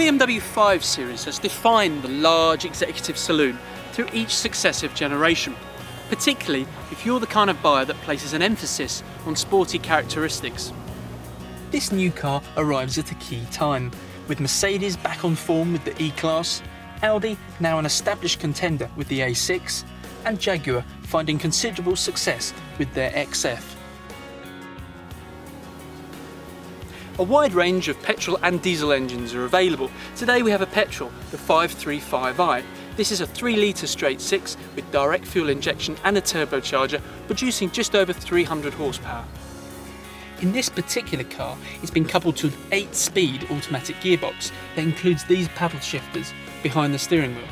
BMW 5 Series has defined the large executive saloon through each successive generation, particularly if you're the kind of buyer that places an emphasis on sporty characteristics. This new car arrives at a key time, with Mercedes back on form with the E-Class, Audi now an established contender with the A6, and Jaguar finding considerable success with their XF. A wide range of petrol and diesel engines are available. Today we have a petrol, the 535i. This is a 3-litre straight 6 with direct fuel injection and a turbocharger, producing just over 300 horsepower. In this particular car, it's been coupled to an 8-speed automatic gearbox that includes these paddle shifters behind the steering wheel.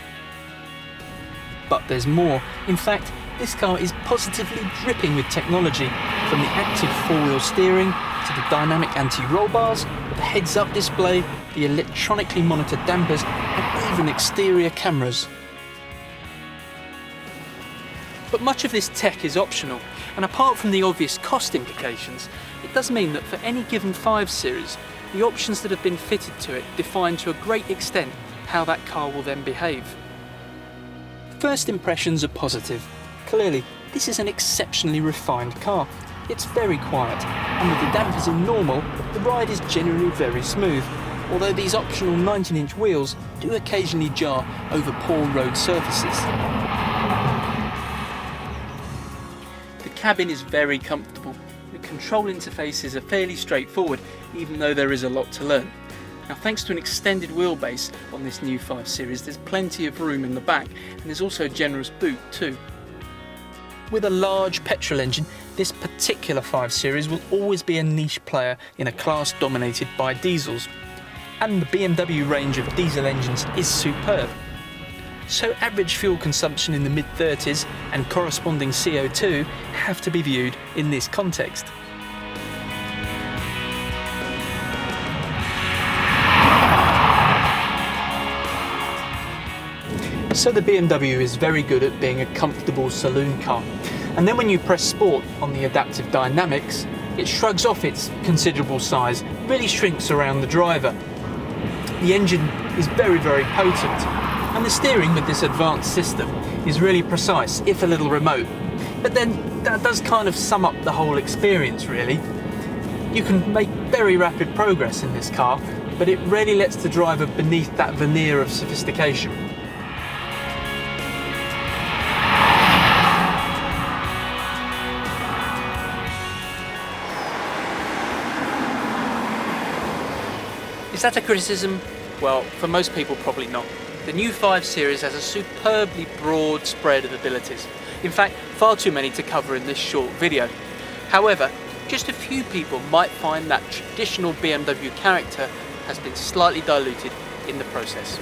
But there's more. In fact, this car is positively dripping with technology, from the active 4-wheel steering to the dynamic anti-roll bars, the heads-up display, the electronically monitored dampers, and even exterior cameras. But much of this tech is optional, and apart from the obvious cost implications, it does mean that for any given 5 Series, the options that have been fitted to it define to a great extent how that car will then behave. First impressions are positive. Clearly, this is an exceptionally refined car. It's very quiet, and with the dampers in normal, the ride is generally very smooth, although these optional 19-inch wheels do occasionally jar over poor road surfaces. The cabin is very comfortable. The control interfaces are fairly straightforward, even though there is a lot to learn. Now, thanks to an extended wheelbase on this new 5 Series, there's plenty of room in the back, and there's also a generous boot too. With a large petrol engine, this particular 5 Series will always be a niche player in a class dominated by diesels. And the BMW range of diesel engines is superb. So average fuel consumption in the mid-30s and corresponding CO2 have to be viewed in this context. So the BMW is very good at being a comfortable saloon car. And then when you press Sport on the adaptive dynamics, it shrugs off its considerable size, really shrinks around the driver. The engine is very potent, and the steering with this advanced system is really precise, if a little remote. But then that does kind of sum up the whole experience, really. You can make very rapid progress in this car, but it really lets the driver beneath that veneer of sophistication. Is that a criticism? Well, for most people probably not. The new 5 Series has a superbly broad spread of abilities. In fact, far too many to cover in this short video. However, just a few people might find that traditional BMW character has been slightly diluted in the process.